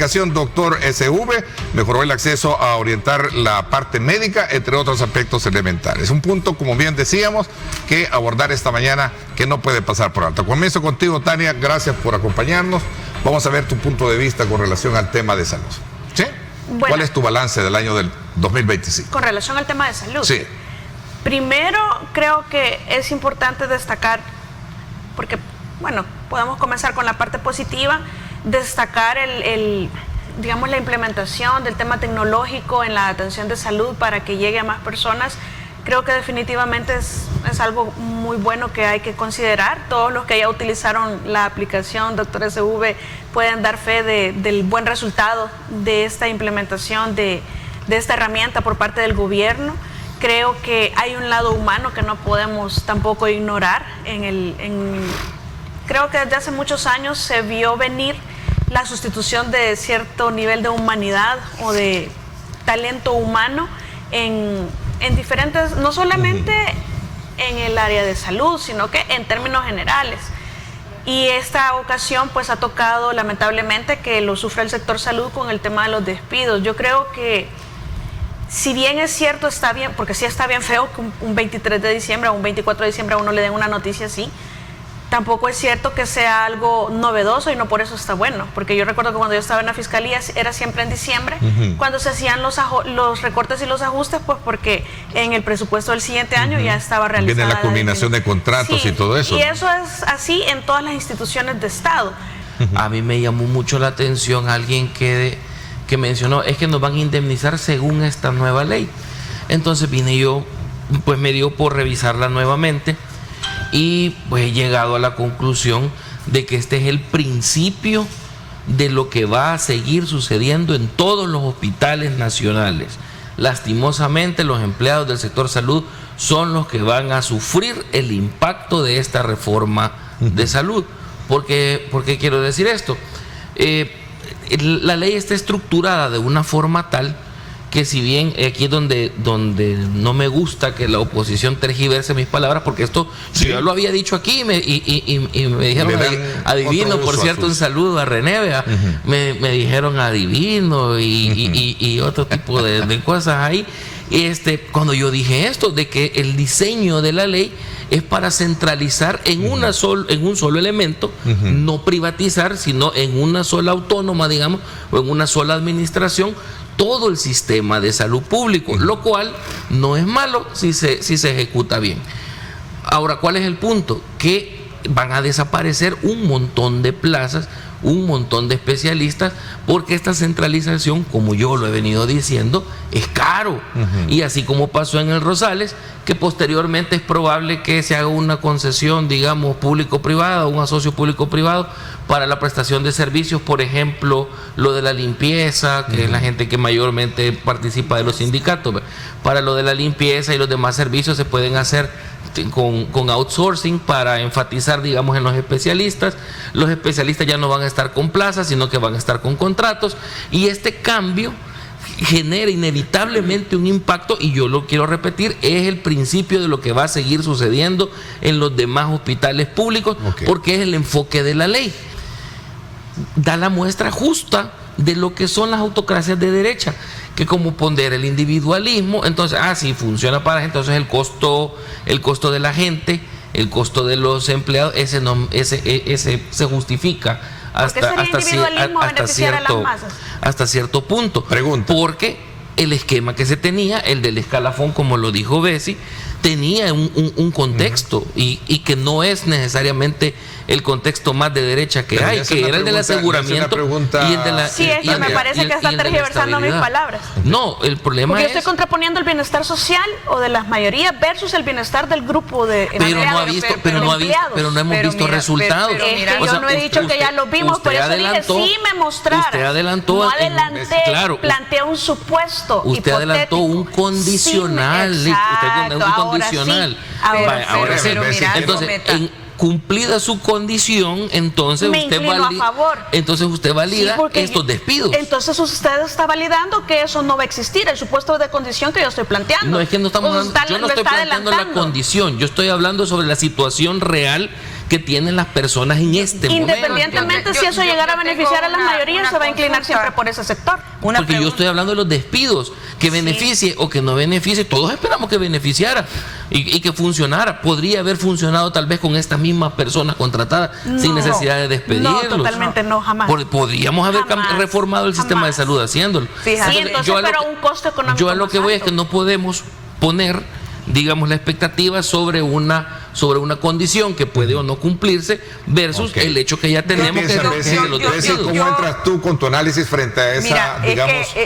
aplicación Doctor SV mejoró el acceso a orientar la parte médica, entre otros aspectos elementales. Un punto, como bien decíamos, que abordar esta mañana que no puede pasar por alto. Comienzo contigo, Tania, gracias por acompañarnos. Vamos a ver tu punto de vista con relación al tema de salud. ¿Sí? Bueno, ¿cuál es tu balance del año del 2025? Con relación al tema de salud. Sí. Primero, creo que es importante destacar, porque, bueno, podemos comenzar con la parte positiva, destacar digamos, la implementación del tema tecnológico en la atención de salud para que llegue a más personas. Creo que definitivamente es algo muy bueno que hay que considerar. Todos los que ya utilizaron la aplicación Doctor SV pueden dar fe del buen resultado de esta implementación de esta herramienta por parte del gobierno. Creo que hay un lado humano que no podemos tampoco ignorar. Creo que desde hace muchos años se vio venir la sustitución de cierto nivel de humanidad o de talento humano en diferentes, no solamente en el área de salud, sino que en términos generales. Y esta ocasión pues ha tocado lamentablemente que lo sufre el sector salud con el tema de los despidos. Yo creo que si bien es cierto, está bien, porque sí está bien feo que un 23 de diciembre o un 24 de diciembre a uno le den una noticia así, tampoco es cierto que sea algo novedoso y no por eso está bueno, porque yo recuerdo que cuando yo estaba en la fiscalía era siempre en diciembre, cuando se hacían los recortes y los ajustes, pues porque en el presupuesto del siguiente año ya estaba realizada. Viene la culminación de contratos y todo eso. Y eso es así en todas las instituciones de Estado. A mí me llamó mucho la atención alguien que mencionó, es que nos van a indemnizar según esta nueva ley. Entonces vine yo, pues me dio por revisarla nuevamente y pues he llegado a la conclusión de que este es el principio de lo que va a seguir sucediendo en todos los hospitales nacionales. Lastimosamente los empleados del sector salud son los que van a sufrir el impacto de esta reforma de salud. ¿Por qué quiero decir esto? La ley está estructurada de una forma tal que, si bien aquí es donde no me gusta que la oposición tergiverse mis palabras, porque esto sí, yo lo había dicho aquí y me dijeron adivino, por cierto, un saludo a René, me dijeron adivino y otro tipo de cosas ahí. Cuando yo dije esto, de que el diseño de la ley es para centralizar en un solo elemento, no privatizar, sino en una sola autónoma, digamos, o en una sola administración, todo el sistema de salud público, lo cual no es malo si se ejecuta bien. Ahora, ¿cuál es el punto? Que van a desaparecer un montón de plazas, un montón de especialistas, porque esta centralización, como yo lo he venido diciendo, es caro. Y así como pasó en el Rosales, que posteriormente es probable que se haga una concesión, digamos, público-privada, un asocio público-privado para la prestación de servicios, por ejemplo, lo de la limpieza, que es la gente que mayormente participa de los sindicatos. Para lo de la limpieza y los demás servicios se pueden hacer con outsourcing para enfatizar, digamos, en los especialistas. Los especialistas ya no van a estar con plazas, sino que van a estar con contratos, y este cambio genera inevitablemente un impacto, y yo lo quiero repetir, es el principio de lo que va a seguir sucediendo en los demás hospitales públicos, porque es el enfoque de la ley. Da la muestra justa de lo que son las autocracias de derecha, que como pondera el individualismo, entonces, sí, funciona para la gente, entonces el costo de la gente, el costo de los empleados, ese se justifica hasta cierto punto. Pregunta. Porque el esquema que se tenía, el del escalafón, como lo dijo Bessi, tenía un contexto y que no es necesariamente el contexto más de derecha que hay, que era el del aseguramiento y el de la... Sí, es que me parece que está tergiversando mis palabras. No, el problema porque es... yo estoy contraponiendo el bienestar social o de las mayorías versus el bienestar del grupo de empleados. Pero no hemos visto resultados. Yo no he dicho que ya lo vimos, por eso dije, sí me mostraron. Usted adelantó... No adelanté, planteé un supuesto usted hipotético. Adelantó un condicional. Sí, exacto, ahora sí. Entonces, cumplida su condición, entonces usted valida estos despidos. Entonces usted está validando que eso no va a existir, el supuesto de condición que yo estoy planteando. No, es que no estamos hablando, yo no estoy planteando la condición, yo estoy hablando sobre la situación real que tienen las personas en este momento. Independientemente si eso llegara a beneficiar a la mayoría, se va a inclinar siempre por ese sector. Porque yo estoy hablando de los despidos, que beneficie o que no beneficie, todos esperamos que beneficiara y que funcionara. Podría haber funcionado tal vez con estas mismas personas contratadas sin necesidad de despedirlos. No, totalmente no, jamás. Podríamos haber reformado el sistema de salud haciéndolo. Fíjate. Sí, entonces, pero un costo económico. Yo a lo que voy es que no podemos poner, digamos, la expectativa sobre una condición que puede o no cumplirse versus el hecho que ya tenemos ¿Cómo entras tú con tu análisis frente a esa,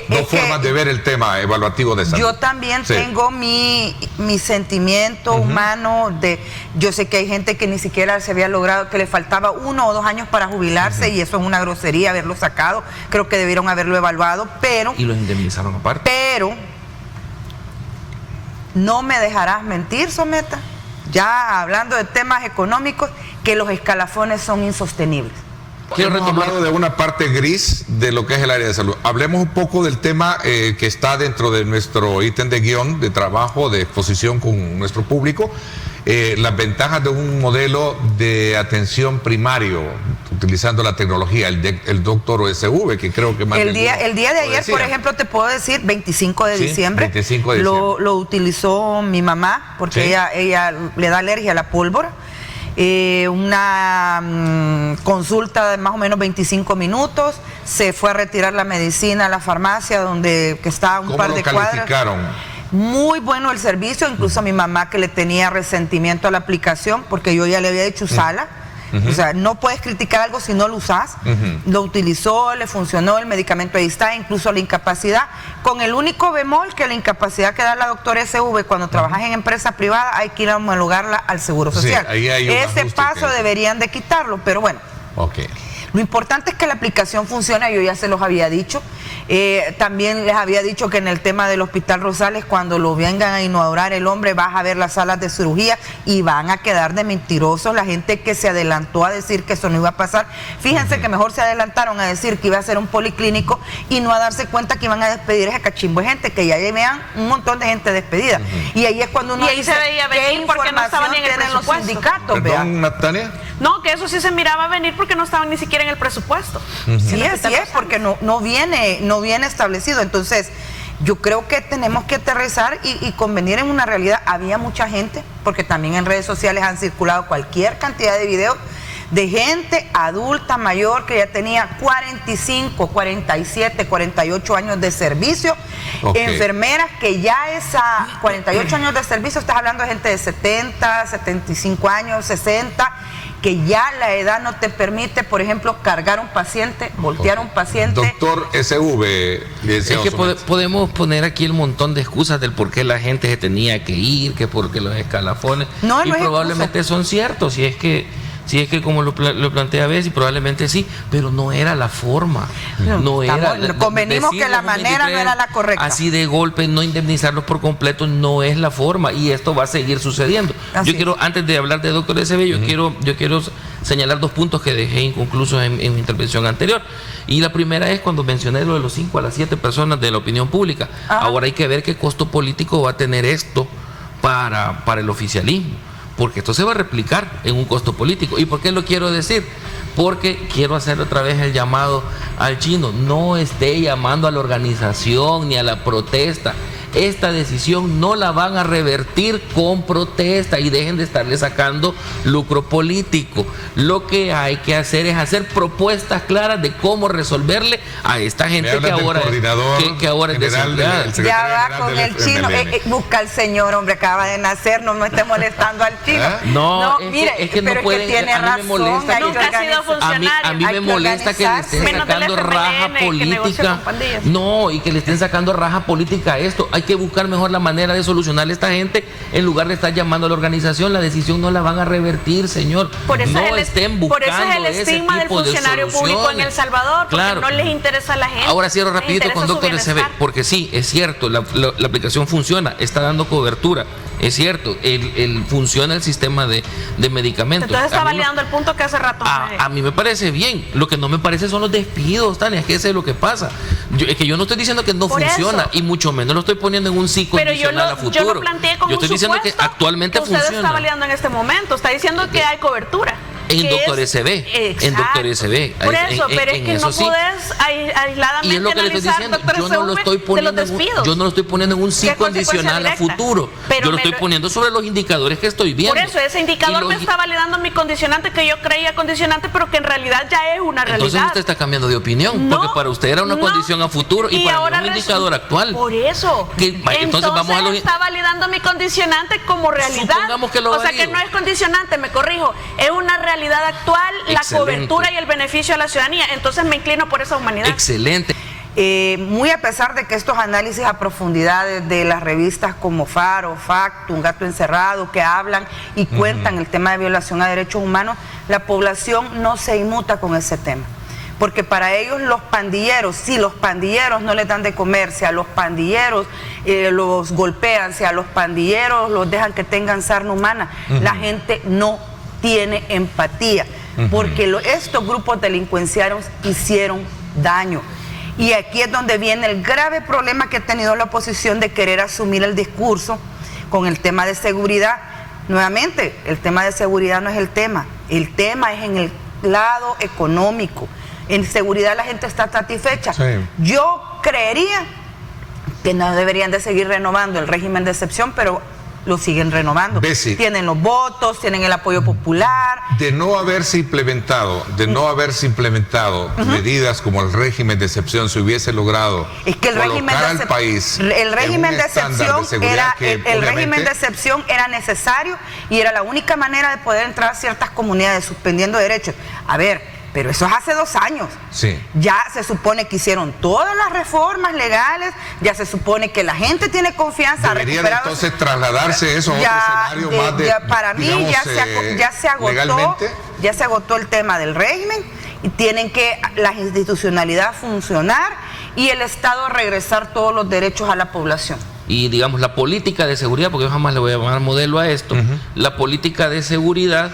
dos formas de ver el tema evaluativo de salud? Yo también tengo mi sentimiento humano yo sé que hay gente que ni siquiera se había logrado, que le faltaba 1 o 2 años para jubilarse y eso es una grosería haberlo sacado. Creo que debieron haberlo evaluado, pero... Y los indemnizaron aparte. Pero... no me dejarás mentir, Someta, ya hablando de temas económicos, que los escalafones son insostenibles. Hemos hablado de una parte gris de lo que es el área de salud. Hablemos un poco del tema que está dentro de nuestro ítem de guión, de trabajo, de exposición con nuestro público. Las ventajas de un modelo de atención primario utilizando la tecnología, el doctor OSV, que creo que más el día de ayer, por ejemplo, te puedo decir, 25 de diciembre, 25 de diciembre. Lo utilizó mi mamá, porque ella le da alergia a la pólvora. Una consulta de más o menos 25 minutos, se fue a retirar la medicina a la farmacia que está a un par de cuadras. Muy bueno el servicio, incluso a mi mamá, que le tenía resentimiento a la aplicación, porque yo ya le había dicho usala. O sea, no puedes criticar algo si no lo usas. Lo utilizó, le funcionó, el medicamento ahí está, incluso la incapacidad, con el único bemol que la incapacidad que da la doctora SV cuando trabajas en empresa privada hay que ir a homologarla al Seguro Social. Ese paso deberían de quitarlo, pero bueno. Lo importante es que la aplicación funcione, yo ya se los había dicho. También les había dicho que en el tema del Hospital Rosales, cuando lo vengan a inaugurar el hombre, vas a ver las salas de cirugía y van a quedar de mentirosos la gente que se adelantó a decir que eso no iba a pasar. Fíjense que mejor se adelantaron a decir que iba a ser un policlínico y no a darse cuenta que iban a despedir a ese cachimbo de gente, que ya vean un montón de gente despedida. Y ahí es cuando uno dice, se veía venir porque no estaban ni en el presupuesto. Los sindicatos, ¿Perdón, Natania? No, que eso sí se miraba venir porque no estaban ni siquiera en el presupuesto. Sí, así es, porque no viene establecido. Entonces, yo creo que tenemos que aterrizar y convenir en una realidad. Había mucha gente, porque también en redes sociales han circulado cualquier cantidad de videos de gente adulta, mayor, que ya tenía 45, 47, 48 años de servicio, enfermeras que ya 48 años de servicio, estás hablando de gente de 70, 75 años, 60, que ya la edad no te permite, por ejemplo, cargar un paciente, voltear un paciente. Doctor SV, es que podemos poner aquí el montón de excusas del por qué la gente se tenía que ir, que porque los escalafones, y probablemente son ciertos, si es que como lo plantea a veces, y probablemente sí, pero no era la forma. Convenimos que la manera no era la correcta. Así de golpe, no indemnizarlos por completo no es la forma, y esto va a seguir sucediendo. Yo quiero, antes de hablar de doctor SB, yo quiero señalar 2 puntos que dejé inconclusos en mi intervención anterior. Y la primera es cuando mencioné lo de los 5 a las 7 personas de la opinión pública. Ahora hay que ver qué costo político va a tener esto para el oficialismo, porque esto se va a replicar en un costo político. ¿Y por qué lo quiero decir? Porque quiero hacer otra vez el llamado al chino. No esté llamando a la organización ni a la protesta. Esta decisión no la van a revertir con protesta y dejen de estarle sacando lucro político. Lo que hay que hacer es hacer propuestas claras de cómo resolverle a esta gente que ahora es desempleada. Ya va con el chino, busca al señor, hombre, acaba de nacer, no me esté molestando al chino. No, es que no pueden, tiene razón, nunca ha sido funcionario. A mí me molesta que le estén sacando raja política. No, y que le estén sacando raja política a esto. Hay que buscar mejor la manera de solucionarle a esta gente en lugar de estar llamando a la organización. La decisión no la van a revertir, señor. Por eso es el estigma del funcionario público en El Salvador, porque no les interesa a la gente. Ahora cierro rapidito con doctor SB, porque sí, es cierto, la aplicación funciona, está dando cobertura, es cierto, funciona el sistema de medicamentos. Entonces está validando el punto que hace rato. A mí me parece bien, lo que no me parece son los despidos, Tania, es que eso es lo que pasa. Es que yo no estoy diciendo que no funciona, y mucho menos lo estoy poniendo en un ciclo condicional a futuro. Yo lo planteé como estoy diciendo que actualmente que usted funciona. está validando en este momento, está diciendo que hay cobertura. En Doctor SB. En Doctor SB. Por eso, pero es que no podés aisladamente y es lo que le estoy diciendo, yo no lo estoy poniendo en un sí condicional a futuro. Pero yo lo estoy poniendo sobre los indicadores que estoy viendo. Por eso, ese indicador me está validando mi condicionante, que yo creía condicionante, pero que en realidad ya es una realidad. Entonces usted está cambiando de opinión, porque para usted era una condición a futuro y para mí es un indicador actual. Por eso. Entonces vamos a está validando mi condicionante como realidad. Supongamos que lo o sea que no es condicionante, me corrijo, es una realidad actual, la cobertura y el beneficio a la ciudadanía. Entonces me inclino por esa humanidad. Excelente. Muy a pesar de que estos análisis a profundidad de las revistas como Faro, Facto, Un Gato Encerrado, que hablan y cuentan el tema de violación a derechos humanos, la población no se inmuta con ese tema. Porque para ellos los pandilleros, si los pandilleros no les dan de comer, si a los pandilleros los golpean, si a los pandilleros los dejan que tengan sarna humana, la gente no tiene empatía, porque estos grupos delincuenciarios hicieron daño. Y aquí es donde viene el grave problema que ha tenido la oposición de querer asumir el discurso con el tema de seguridad. Nuevamente, el tema de seguridad no es el tema es en el lado económico. En seguridad la gente está satisfecha. Sí. Yo creería que no deberían de seguir renovando el régimen de excepción, pero lo siguen renovando. Bessie, tienen los votos, tienen el apoyo popular. De no haberse implementado, medidas como el régimen de excepción, se hubiese logrado colocar al país el régimen de excepción era necesario y era la única manera de poder entrar a ciertas comunidades suspendiendo derechos. A ver, pero eso es hace 2 años. Sí. Ya se supone que hicieron todas las reformas legales, ya se supone que la gente tiene confianza. Deberían entonces trasladarse eso a otro escenario más de... Para mí ya se agotó el tema del régimen y tienen que la institucionalidad funcionar y el Estado regresar todos los derechos a la población. Y digamos la política de seguridad, porque yo jamás le voy a llamar modelo a esto, la política de seguridad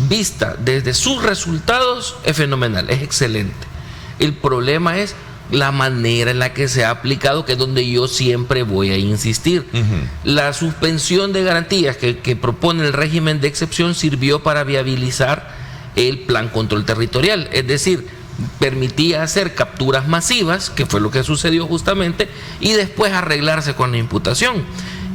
vista desde sus resultados es fenomenal, es excelente. El problema es la manera en la que se ha aplicado, que es donde yo siempre voy a insistir. La suspensión de garantías que propone el régimen de excepción sirvió para viabilizar el plan control territorial, es decir, permitía hacer capturas masivas, que fue lo que sucedió justamente, y después arreglarse con la imputación.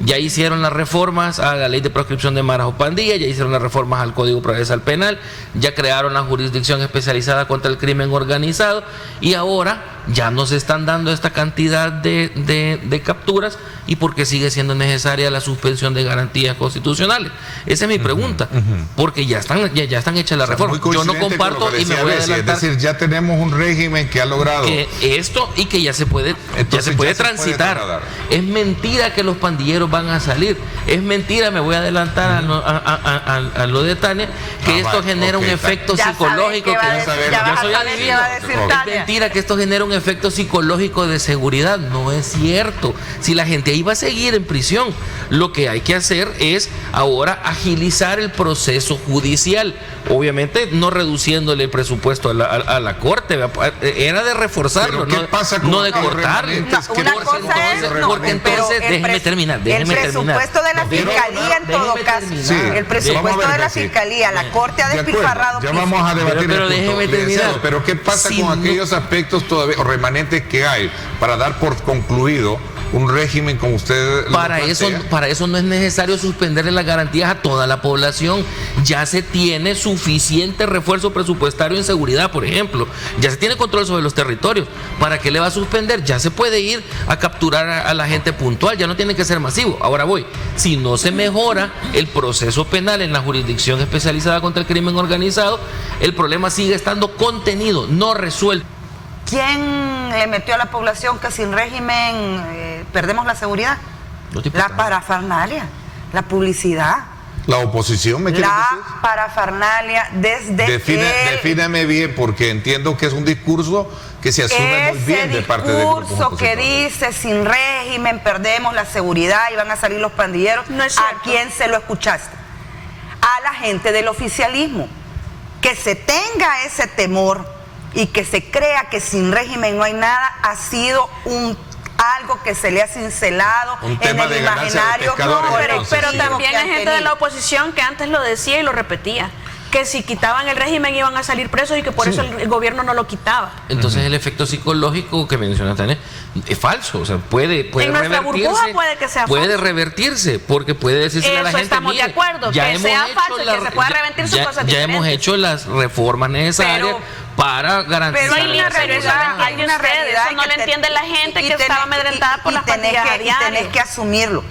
Ya hicieron las reformas a la ley de proscripción de maras o pandillas, ya hicieron las reformas al Código Procesal Penal, ya crearon la jurisdicción especializada contra el crimen organizado y ahora ya no se están dando esta cantidad de capturas y porque sigue siendo necesaria la suspensión de garantías constitucionales. Esa es mi pregunta, porque ya están hechas las reformas. Yo no comparto y me voy a adelantar. Es decir, ya tenemos un régimen que ha logrado esto y que ya se puede transitar. Es mentira que los pandilleros van a salir. Es mentira, me voy a adelantar a lo de Tania, que esto genera un efecto psicológico. Ya soy adivino. Es mentira que esto genera un efecto psicológico de seguridad. No es cierto. Si la gente ahí va a seguir en prisión, lo que hay que hacer es ahora agilizar el proceso judicial. Obviamente no reduciéndole el presupuesto a la corte. Era de reforzarlo, no de cortarlo. Porque entonces, déjeme terminar. El presupuesto de la fiscalía en todo caso. El presupuesto de la fiscalía, la corte ha despilfarrado. Ya vamos a debatir. Pero déjeme terminar. Pero ¿qué pasa con aquellos aspectos todavía o remanentes que hay para dar por concluido un régimen como usted lo plantea? Para eso no es necesario suspenderle las garantías a toda la población. Ya se tiene suficiente refuerzo presupuestario en seguridad, por ejemplo. Ya se tiene control sobre los territorios. ¿Para qué le va a suspender? Ya se puede ir a capturar a la gente puntual. Ya no tiene que ser masivo. Ahora si no se mejora el proceso penal en la jurisdicción especializada contra el crimen organizado, el problema sigue estando contenido, no resuelto. ¿Quién le metió a la población que sin régimen perdemos la seguridad? La parafernalia, la publicidad. ¿La oposición me quiere decir? La parafernalia Defíname bien, porque entiendo que es un discurso que se asume muy bien de parte del grupo. Ese discurso que dice sin régimen perdemos la seguridad y van a salir los pandilleros, no es cierto. ¿A quién se lo escuchaste? A la gente del oficialismo. Que se tenga ese temor y que se crea que sin régimen no hay nada, ha sido algo que se le ha cincelado en el imaginario. Pero también hay gente de la oposición que antes lo decía y lo repetía. que si quitaban el régimen iban a salir presos y que por eso el gobierno no lo quitaba. Entonces el efecto psicológico que mencionaste es falso, o sea, puede en nuestra burbuja puede que sea puede falso. revertirse, porque puede decirse a la gente, estamos de acuerdo, ya que hemos sea hecho falso, que se pueda revertir sus cosas ya hemos hecho las reformas necesarias para garantizar. Pero hay una realidad, eso no lo entiende la gente que estaba amedrentada por las pandillas a diario. Y tenés que asumirlo.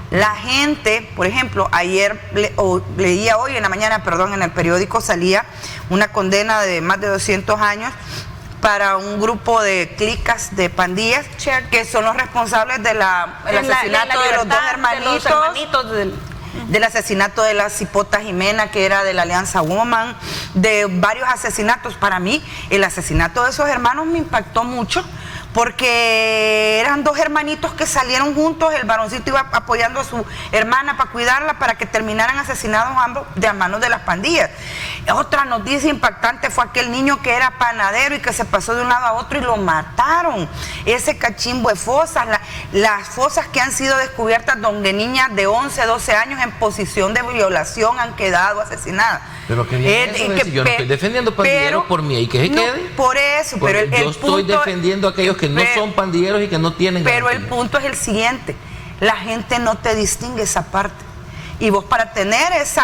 La gente, por ejemplo, ayer leía hoy en la mañana, en el periódico salía una condena de más de 200 años para un grupo de clicas de pandillas que son los responsables del asesinato de los dos hermanitos, del asesinato de la Cipota Jimena, que era de la Alianza Woman, de varios asesinatos. Para mí, el asesinato de esos hermanos me impactó mucho, porque eran dos hermanitos que salieron juntos, el varoncito iba apoyando a su hermana para cuidarla, para que terminaran asesinados ambos de manos de las pandillas. Otra noticia impactante fue aquel niño que era panadero y que se pasó de un lado a otro y lo mataron. Ese cachimbo de fosas, las fosas que han sido descubiertas donde niñas de 11, 12 años en posición de violación han quedado asesinadas. Pero que yo no estoy defendiendo pandilleros por mí, y que se quede. Por eso, pero yo estoy defendiendo a aquellos que no son pandilleros y que no tienen. Pero el punto es el siguiente: la gente no te distingue esa parte. Y vos, para tener ese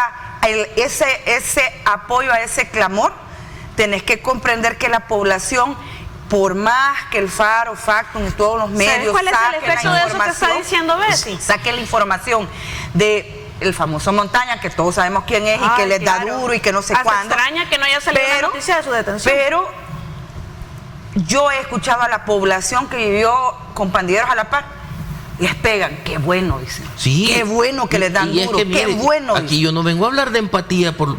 apoyo a ese clamor, tenés que comprender que la población, por más que el Faro, Factum y todos los medios ¿cuál es el efecto de eso que está diciendo Bessie? Saquen la información de el famoso Montaña, que todos sabemos quién es y que les da duro y que no sé cuándo. Extraña que no haya salido la noticia de su detención. Pero yo he escuchado a la población que vivió con pandilleros a la par. Les pegan, qué bueno, dicen. Sí. Qué bueno que les dan duro, es que, mire, qué bueno. Aquí yo no vengo a hablar de empatía por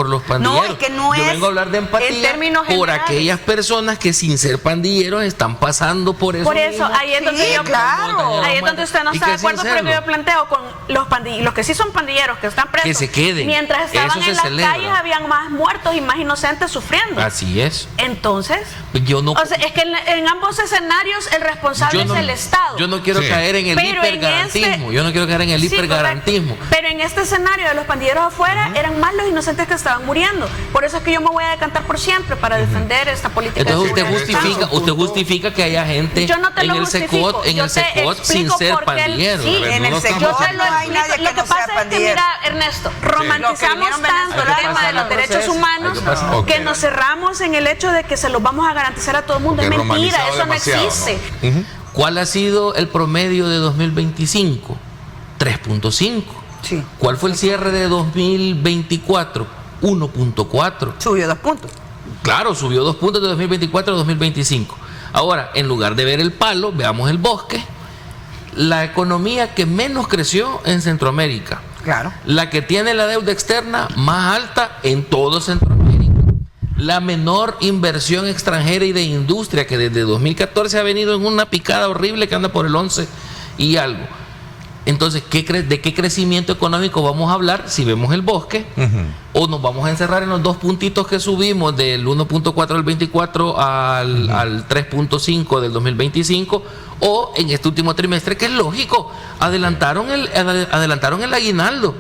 los pandilleros. No, es que no yo vengo a hablar de empatía por aquellas personas que sin ser pandilleros están pasando por eso. Por eso, ahí es donde ahí es donde usted no está de acuerdo, pero yo planteo con los que sí son pandilleros, que están presos. Que se queden. Mientras estaban en las calles habían más muertos y más inocentes sufriendo. Así es. Entonces, yo no. O sea, es que en ambos escenarios el responsable es el Estado. Yo no quiero caer en el hipergarantismo. Yo no quiero caer en el hipergarantismo. Pero en este escenario de los pandilleros afuera eran más los inocentes que estaban muriendo. Por eso es que yo me voy a decantar por siempre para defender esta política. Entonces usted justifica que haya gente en el SECOT sin ser pandillero. Sí, en el SECOT no hay nadie que no sea pandillero. Lo que pasa es que, mira, Ernesto, romantizamos tanto el tema de los derechos humanos que nos cerramos en el hecho de que se los vamos a garantizar a todo el mundo. Es mentira, eso no existe. ¿Cuál ha sido el promedio de 2025? 3.5. Sí. ¿Cuál fue el cierre de 2024? 1.4. Subió 2 puntos. Claro, subió 2 puntos de 2024 a 2025. Ahora, en lugar de ver el palo, veamos el bosque. La economía que menos creció en Centroamérica. Claro. La que tiene la deuda externa más alta en todo Centroamérica. La menor inversión extranjera y de industria, que desde 2014 ha venido en una picada horrible que anda por el 11 y algo. Entonces, ¿de qué crecimiento económico vamos a hablar si vemos el bosque? ¿O nos vamos a encerrar en los 2 puntitos que subimos del 1.4 del 24 al 3.5 del 2025? ¿O en este último trimestre, que es lógico, adelantaron el aguinaldo?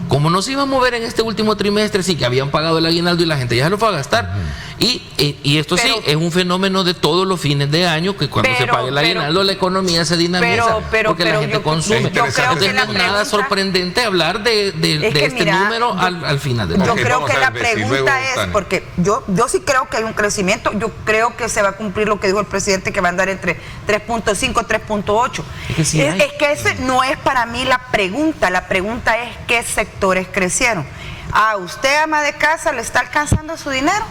¿Cómo no se iba a mover en este último trimestre? Sí, que habían pagado el aguinaldo y la gente ya se lo fue a gastar. Y esto sí, es un fenómeno de todos los fines de año, que cuando se pague el aguinaldo la economía se dinamiza porque la gente consume. Entonces no es nada sorprendente hablar de este número al final del año. Yo creo que la pregunta es, porque yo sí creo que hay un crecimiento, yo creo que se va a cumplir lo que dijo el presidente, que va a andar entre 3.5 y 3.8. Es que ese no es para mí la pregunta es qué sectores crecieron. ¿A usted, ama de casa, le está alcanzando su dinero?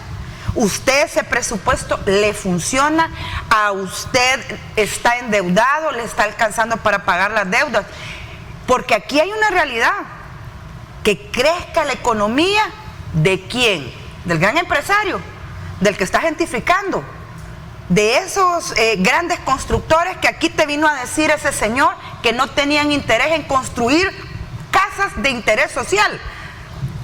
¿Usted ese presupuesto le funciona? ¿A usted está endeudado? ¿Le está alcanzando para pagar las deudas? Porque aquí hay una realidad. Que crezca la economía, ¿de quién? ¿Del gran empresario? ¿Del que está gentrificando? De esos grandes constructores que aquí te vino a decir ese señor que no tenían interés en construir casas de interés social.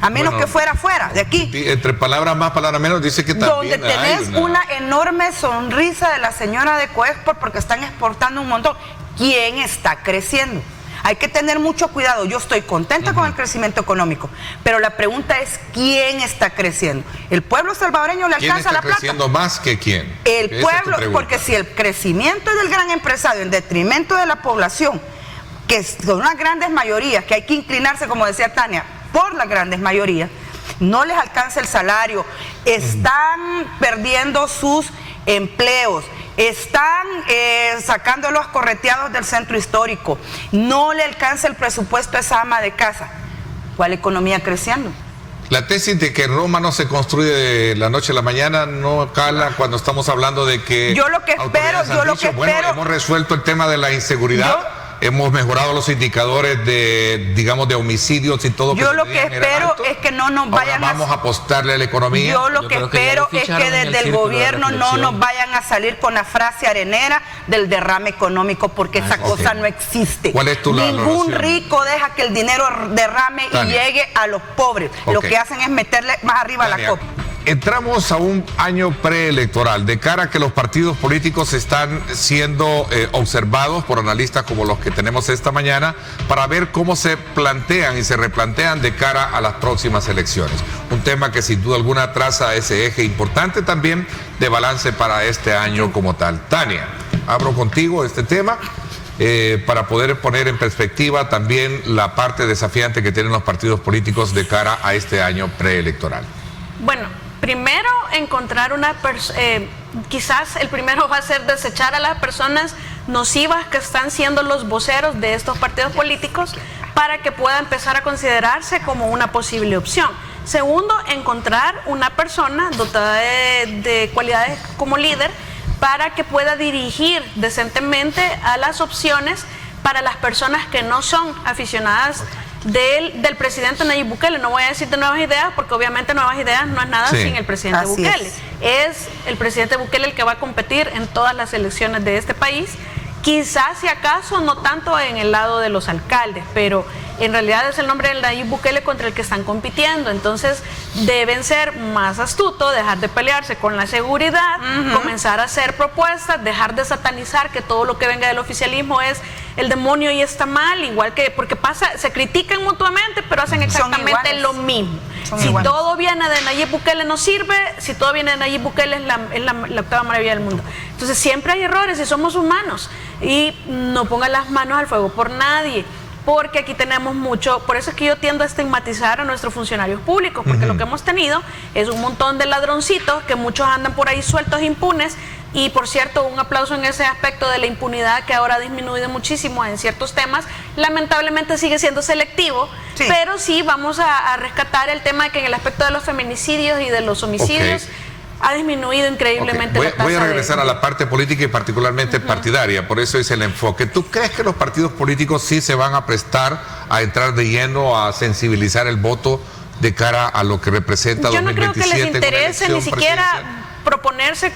A menos que fuera de aquí. Entre palabras más, palabras menos, dice que también donde tenés una enorme sonrisa de la señora de Coexport porque están exportando un montón. ¿Quién está creciendo? Hay que tener mucho cuidado. Yo estoy contenta con el crecimiento económico, pero la pregunta es, ¿quién está creciendo? ¿El pueblo salvadoreño le alcanza la plata? ¿Quién está creciendo más que quién? El pueblo, porque si el crecimiento es del gran empresario en detrimento de la población, que son las grandes mayorías, que hay que inclinarse, como decía Tania, por las grandes mayorías, no les alcanza el salario, están perdiendo sus empleos, están sacándolos correteados del centro histórico, no le alcanza el presupuesto a esa ama de casa. ¿Cuál economía creciendo? La tesis de que Roma no se construye de la noche a la mañana no cala cuando estamos hablando de que yo lo que espero, bueno, hemos resuelto el tema de la inseguridad. Hemos mejorado los indicadores de, digamos, de homicidios y todo. Yo lo que espero es que no nos vayan vamos a apostarle a la economía. Yo lo que espero es que desde el gobierno no nos vayan a salir con la frase arenera del derrame económico, porque esa cosa no existe. ¿Cuál es tu Ningún rico deja que el dinero derrame y llegue a los pobres. Lo que hacen es meterle más arriba la copa. Entramos a un año preelectoral, de cara a que los partidos políticos están siendo observados por analistas como los que tenemos esta mañana para ver cómo se plantean y se replantean de cara a las próximas elecciones. Un tema que sin duda alguna traza ese eje importante también de balance para este año como tal. Tania, abro contigo este tema para poder poner en perspectiva también la parte desafiante que tienen los partidos políticos de cara a este año preelectoral. Bueno, primero encontrar quizás el primero va a ser desechar a las personas nocivas que están siendo los voceros de estos partidos políticos para que pueda empezar a considerarse como una posible opción. Segundo, encontrar una persona dotada de cualidades como líder para que pueda dirigir decentemente a las opciones para las personas que no son aficionadas del presidente Nayib Bukele. No voy a decir de nuevas ideas, porque obviamente nuevas ideas no es nada sin el presidente Bukele. Es el presidente Bukele el que va a competir en todas las elecciones de este país. Quizás, si acaso, no tanto en el lado de los alcaldes, pero en realidad es el nombre del Nayib Bukele contra el que están compitiendo. Entonces deben ser más astutos, dejar de pelearse con la seguridad, comenzar a hacer propuestas, dejar de satanizar que todo lo que venga del oficialismo es el demonio y está mal, igual que, porque pasa, se critican mutuamente, pero hacen exactamente lo mismo. Si todo viene de Nayib Bukele no sirve, si todo viene de Nayib Bukele es la octava maravilla del mundo. Entonces siempre hay errores y somos humanos, y no pongan las manos al fuego por nadie, porque aquí tenemos mucho. Por eso es que yo tiendo a estigmatizar a nuestros funcionarios públicos, porque lo que hemos tenido es un montón de ladroncitos que muchos andan por ahí sueltos impunes. Y por cierto, un aplauso en ese aspecto de la impunidad, que ahora ha disminuido muchísimo en ciertos temas. Lamentablemente sigue siendo selectivo, pero sí vamos a rescatar el tema de que en el aspecto de los feminicidios y de los homicidios ha disminuido increíblemente la tasa. Voy a regresar a la parte política y particularmente partidaria, por eso es el enfoque. ¿Tú crees que los partidos políticos sí se van a prestar a entrar de lleno a sensibilizar el voto de cara a lo que representa 2027? Yo no creo que les interese ni siquiera proponerse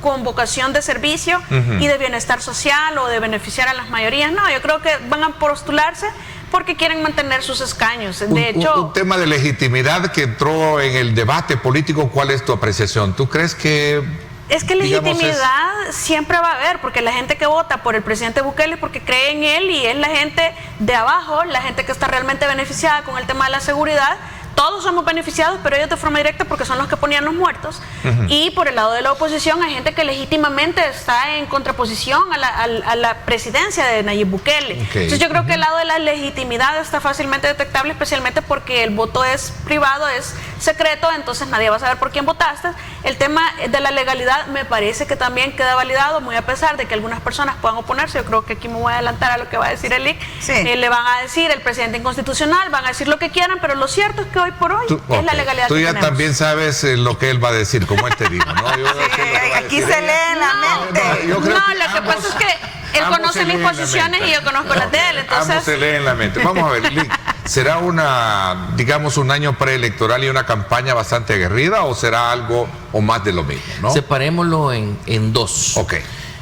con vocación de servicio y de bienestar social o de beneficiar a las mayorías. No, yo creo que van a postularse porque quieren mantener sus escaños. De hecho, un tema de legitimidad que entró en el debate político, ¿cuál es tu apreciación? ¿Tú crees que es que legitimidad siempre va a haber, porque la gente que vota por el presidente Bukele es porque cree en él, y es la gente de abajo, la gente que está realmente beneficiada con el tema de la seguridad? Todos somos beneficiados, pero ellos de forma directa porque son los que ponían los muertos. Y por el lado de la oposición hay gente que legítimamente está en contraposición a la presidencia de Nayib Bukele. Entonces yo creo que el lado de la legitimidad está fácilmente detectable, especialmente porque el voto es privado, es secreto, entonces nadie va a saber por quién votaste. El tema de la legalidad me parece que también queda validado, muy a pesar de que algunas personas puedan oponerse. Yo creo que aquí me voy a adelantar a lo que va a decir el IC. Le van a decir el presidente inconstitucional, van a decir lo que quieran, pero lo cierto es que hoy por hoy es la legalidad tú que ya tenemos. También sabes lo que él va a decir, como él te dijo, ¿no? Aquí se lee en la mente. Lo que pasa es que él conoce mis posiciones y yo conozco las de él, entonces... Ambos se leen en la mente. Vamos a ver, Lick, ¿será un año preelectoral y una campaña bastante aguerrida, o será algo o más de lo mismo, ¿no? Separémoslo en dos. Ok,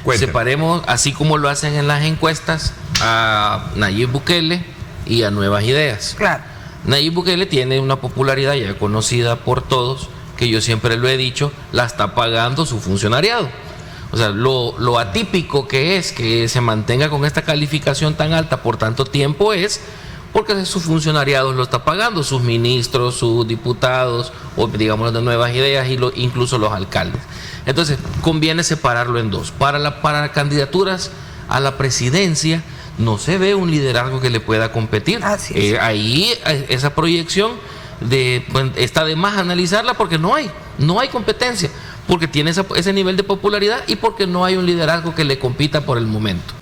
cuénteme. Separemos, así como lo hacen en las encuestas, a Nayib Bukele y a Nuevas Ideas. Claro. Nayib Bukele tiene una popularidad ya conocida por todos, que yo siempre lo he dicho, la está pagando su funcionariado. O sea, lo atípico que es que se mantenga con esta calificación tan alta por tanto tiempo es porque su funcionariado lo está pagando, sus ministros, sus diputados, o digamos de Nuevas Ideas, y incluso los alcaldes. Entonces, conviene separarlo en dos. Para candidaturas a la presidencia, no se ve un liderazgo que le pueda competir. Así es. Ahí esa proyección está de más analizarla porque no hay competencia, porque tiene ese nivel de popularidad y porque no hay un liderazgo que le compita por el momento.